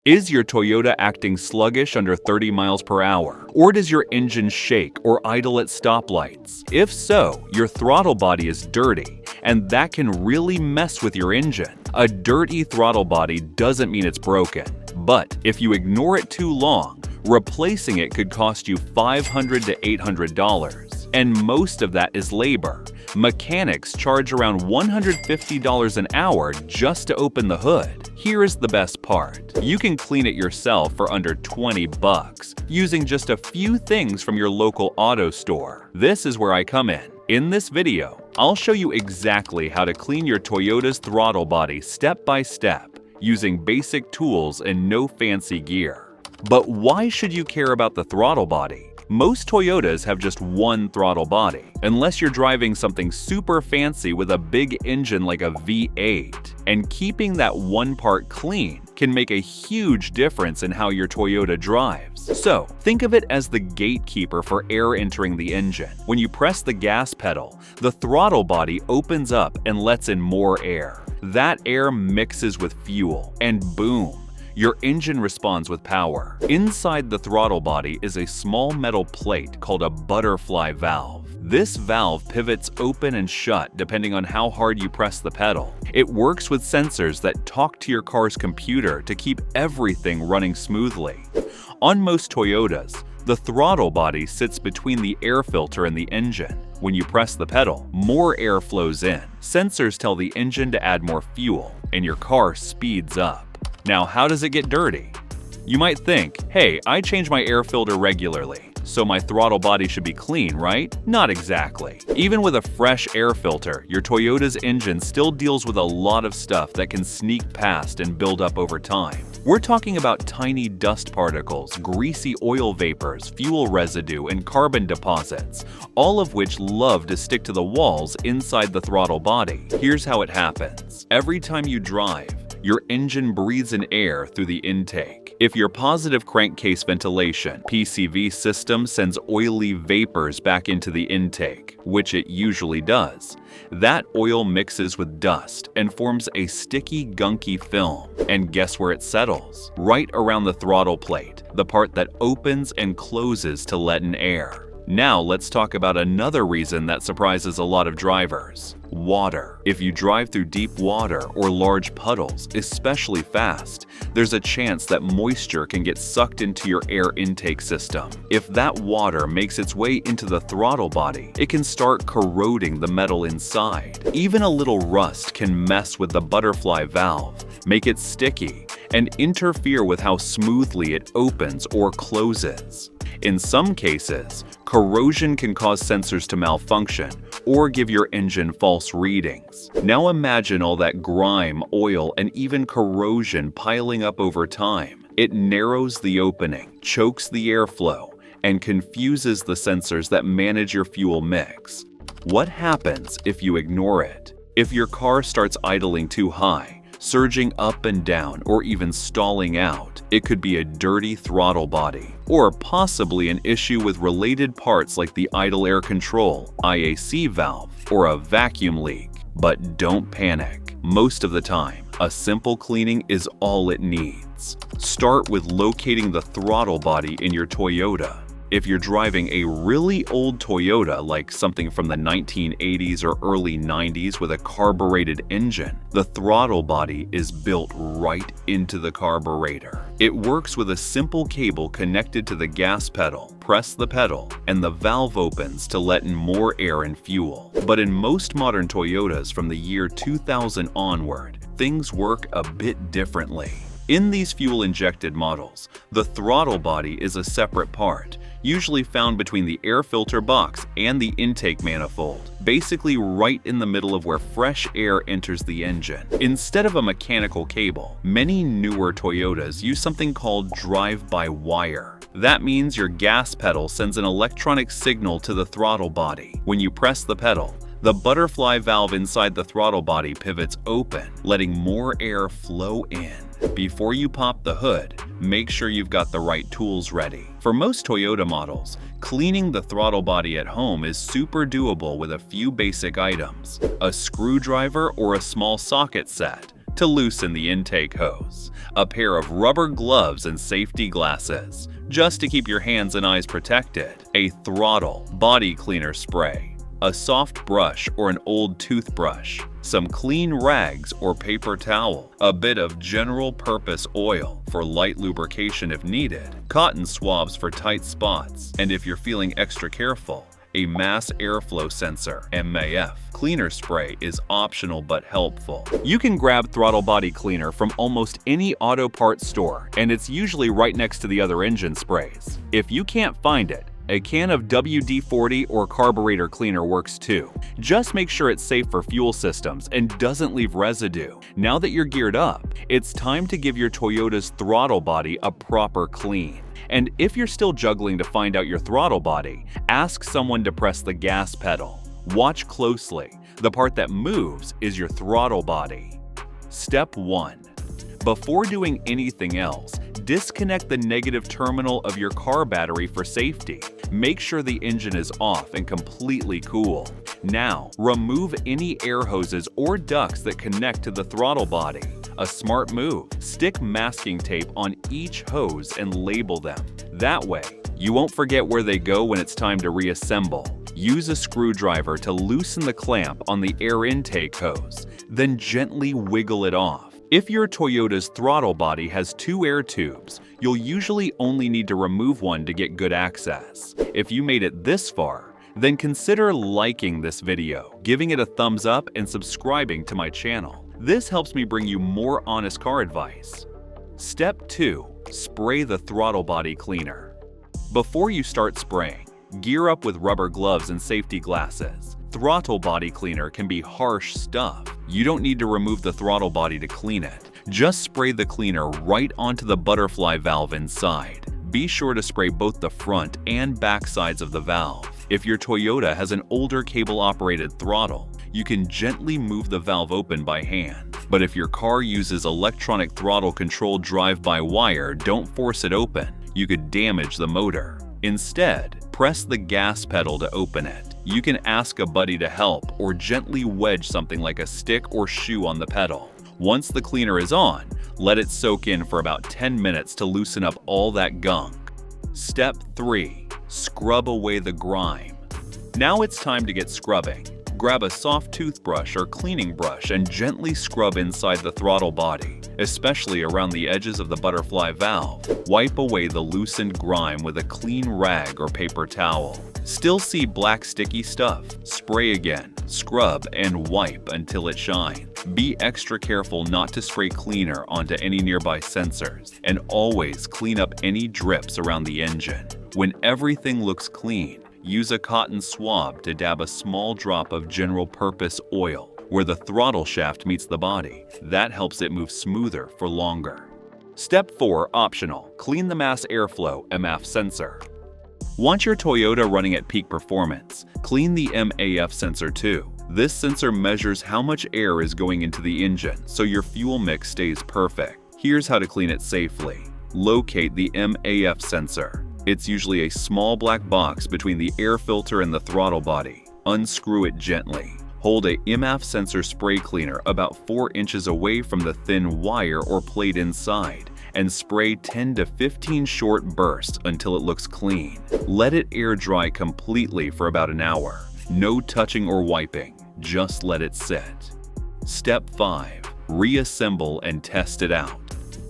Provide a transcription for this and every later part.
Is your Toyota acting sluggish under 30 miles per hour? Or does your engine shake or idle at stoplights? If so, your throttle body is dirty, and that can really mess with your engine. A dirty throttle body doesn't mean it's broken, but if you ignore it too long, replacing it could cost you $500 to $800, and most of that is labor. Mechanics charge around $150 an hour just to open the hood. Here's the best part. You can clean it yourself for under $20 using just a few things from your local auto store. This is where I come in. In this video, I'll show you exactly how to clean your Toyota's throttle body step by step using basic tools and no fancy gear. But why should you care about the throttle body? Most Toyotas have just one throttle body, unless you're driving something super fancy with a big engine like a V8. And keeping that one part clean can make a huge difference in how your Toyota drives. So, think of it as the gatekeeper for air entering the engine. When you press the gas pedal, the throttle body opens up and lets in more air. That air mixes with fuel, and boom! Your engine responds with power. Inside the throttle body is a small metal plate called a butterfly valve. This valve pivots open and shut depending on how hard you press the pedal. It works with sensors that talk to your car's computer to keep everything running smoothly. On most Toyotas, the throttle body sits between the air filter and the engine. When you press the pedal, more air flows in. Sensors tell the engine to add more fuel, and your car speeds up. Now, how does it get dirty? You might think, hey, I change my air filter regularly, so my throttle body should be clean, right? Not exactly. Even with a fresh air filter, your Toyota's engine still deals with a lot of stuff that can sneak past and build up over time. We're talking about tiny dust particles, greasy oil vapors, fuel residue, and carbon deposits, all of which love to stick to the walls inside the throttle body. Here's how it happens. Every time you drive, your engine breathes in air through the intake. If your positive crankcase ventilation (PCV) system sends oily vapors back into the intake, which it usually does, that oil mixes with dust and forms a sticky, gunky film. And guess where it settles? Right around the throttle plate, the part that opens and closes to let in air. Now let's talk about another reason that surprises a lot of drivers. Water. If you drive through deep water or large puddles, especially fast, there's a chance that moisture can get sucked into your air intake system. If that water makes its way into the throttle body, it can start corroding the metal inside. Even a little rust can mess with the butterfly valve, make it sticky, and interfere with how smoothly it opens or closes. In some cases, corrosion can cause sensors to malfunction or give your engine false readings. Now imagine all that grime, oil, and even corrosion piling up over time. It narrows the opening, chokes the airflow, and confuses the sensors that manage your fuel mix. What happens if you ignore it? If your car starts idling too high, surging up and down, or even stalling out, it could be a dirty throttle body, or possibly an issue with related parts like the idle air control (IAC) valve, or a vacuum leak. But don't panic. Most of the time, a simple cleaning is all it needs. Start with locating the throttle body in your Toyota. If you're driving a really old Toyota, like something from the 1980s or early 90s with a carbureted engine, the throttle body is built right into the carburetor. It works with a simple cable connected to the gas pedal. Press the pedal, and the valve opens to let in more air and fuel. But in most modern Toyotas from the year 2000 onward, things work a bit differently. In these fuel-injected models, the throttle body is a separate part, usually found between the air filter box and the intake manifold, basically right in the middle of where fresh air enters the engine. Instead of a mechanical cable, many newer Toyotas use something called drive-by-wire. That means your gas pedal sends an electronic signal to the throttle body. When you press the pedal, the butterfly valve inside the throttle body pivots open, letting more air flow in. Before you pop the hood, make sure you've got the right tools ready. For most Toyota models, cleaning the throttle body at home is super doable with a few basic items: a screwdriver or a small socket set, To loosen the intake hose, a pair of rubber gloves and safety glasses, just to keep your hands and eyes protected, a Throttle body cleaner spray, a soft brush or an old toothbrush, some clean rags or paper towel, a bit of general-purpose oil for light lubrication if needed, cotton swabs for tight spots, and if you're feeling extra careful, a mass airflow sensor, MAF. Cleaner spray is optional but helpful. You can grab Throttle body cleaner from almost any auto parts store, and it's usually right next to the other engine sprays. If you can't find it, a can of WD-40 or carburetor cleaner works too. Just make sure it's safe for fuel systems and doesn't leave residue. Now that you're geared up, it's time to give your Toyota's throttle body a proper clean. And if you're still juggling to find out your throttle body, ask someone to press the gas pedal. Watch closely. The part that moves is your throttle body. Step 1. Before doing anything else, disconnect the negative terminal of your car battery for safety. Make sure the engine is off and completely cool. Now, remove any air hoses or ducts that connect to the throttle body. A smart move: stick masking tape on each hose and label them. That way, you won't forget where they go when it's time to reassemble. Use a screwdriver to loosen the clamp on the air intake hose, then gently wiggle it off. If your Toyota's throttle body has 2 air tubes, you'll usually only need to remove one to get good access. If you made it this far, then consider liking this video, giving it a thumbs up, and subscribing to my channel. This helps me bring you more honest car advice. Step 2. Spray the throttle body cleaner. Before you start spraying, gear up with rubber gloves and safety glasses. Throttle body cleaner can be harsh stuff. You don't need to remove the throttle body to clean it. Just spray the cleaner right onto the butterfly valve inside. Be sure to spray both the front and back sides of the valve. If your Toyota has an older cable-operated throttle, you can gently move the valve open by hand. But if your car uses electronic throttle control drive-by-wire, don't force it open. You could damage the motor. Instead, press the gas pedal to open it. You can ask a buddy to help or gently wedge something like a stick or shoe on the pedal. Once the cleaner is on, let it soak in for about 10 minutes to loosen up all that gunk. Step 3. Scrub away the grime. Now it's time to get scrubbing. Grab a soft toothbrush or cleaning brush and gently scrub inside the throttle body, especially around the edges of the butterfly valve. Wipe away the loosened grime with a clean rag or paper towel. Still see black sticky stuff? Spray again, scrub, and wipe until it shines. Be extra careful not to spray cleaner onto any nearby sensors, and always clean up any drips around the engine. When everything looks clean, use a cotton swab to dab a small drop of general-purpose oil where the throttle shaft meets the body. That helps it move smoother for longer. Step 4, optional. Clean the mass airflow MAF sensor. Want your Toyota running at peak performance? Clean the MAF sensor too. This sensor measures how much air is going into the engine so your fuel mix stays perfect. Here's how to clean it safely. Locate the MAF sensor. It's usually a small black box between the air filter and the throttle body. Unscrew it gently. Hold a MAF sensor spray cleaner about 4 inches away from the thin wire or plate inside and spray 10 to 15 short bursts until it looks clean. Let it air dry completely for about an hour. No touching or wiping, just let it sit. Step 5. Reassemble and test it out.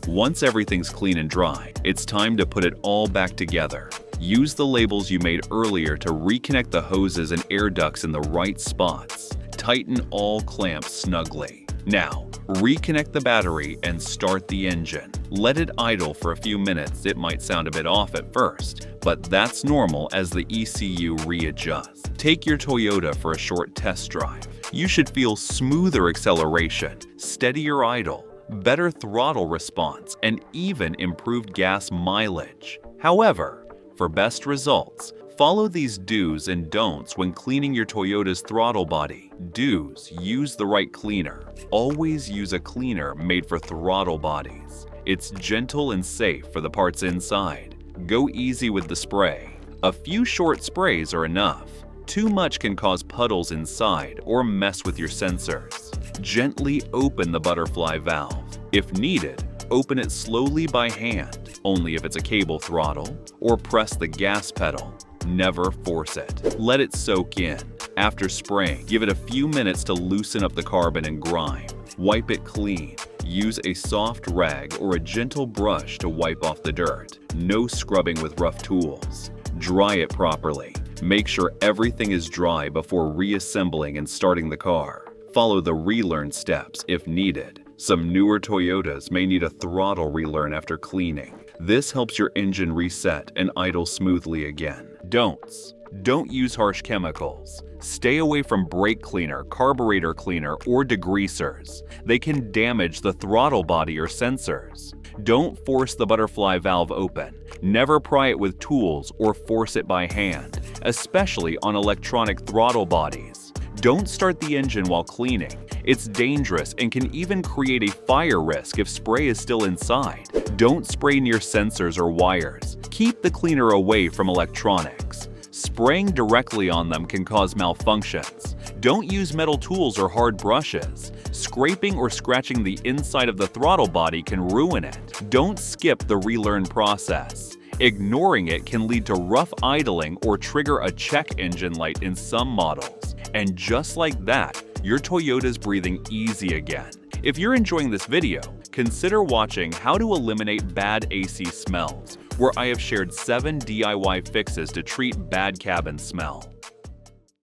Once everything's clean and dry, it's time to put it all back together. Use the labels you made earlier to reconnect the hoses and air ducts in the right spots. Tighten all clamps snugly. Now, reconnect the battery and start the engine. Let it idle for a few minutes. It might sound a bit off at first, but that's normal as the ECU readjusts. Take your Toyota for a short test drive. You should feel smoother acceleration, steadier idle, better throttle response, and even improved gas mileage. However, for best results, follow these do's and don'ts when cleaning your Toyota's throttle body. Do's: use the right cleaner. Always use a cleaner made for throttle bodies. It's gentle and safe for the parts inside. Go easy with the spray. A few short sprays are enough. Too much can cause puddles inside or mess with your sensors. Gently open the butterfly valve. If needed, open it slowly by hand, only if it's a cable throttle, or press the gas pedal. Never force it. Let it soak in. After spraying, give it a few minutes to loosen up the carbon and grime. Wipe it clean. Use a soft rag or a gentle brush to wipe off the dirt. No scrubbing with rough tools. Dry it properly. Make sure everything is dry before reassembling and starting the car. Follow the relearn steps if needed. Some newer Toyotas may need a throttle relearn after cleaning. This helps your engine reset and idle smoothly again. Don'ts. Don't use harsh chemicals. Stay away from brake cleaner, carburetor cleaner, or degreasers. They can damage the throttle body or sensors. Don't force the butterfly valve open. Never pry it with tools or force it by hand, especially on electronic throttle bodies. Don't start the engine while cleaning. It's dangerous and can even create a fire risk if spray is still inside. Don't spray near sensors or wires. Keep the cleaner away from electronics. Spraying directly on them can cause malfunctions. Don't use metal tools or hard brushes. Scraping or scratching the inside of the throttle body can ruin it. Don't skip the relearn process. Ignoring it can lead to rough idling or trigger a check engine light in some models. And just like that, your Toyota's breathing easy again. If you're enjoying this video, consider watching How to Eliminate Bad AC Smells, where I have shared 7 DIY fixes to treat bad cabin smell.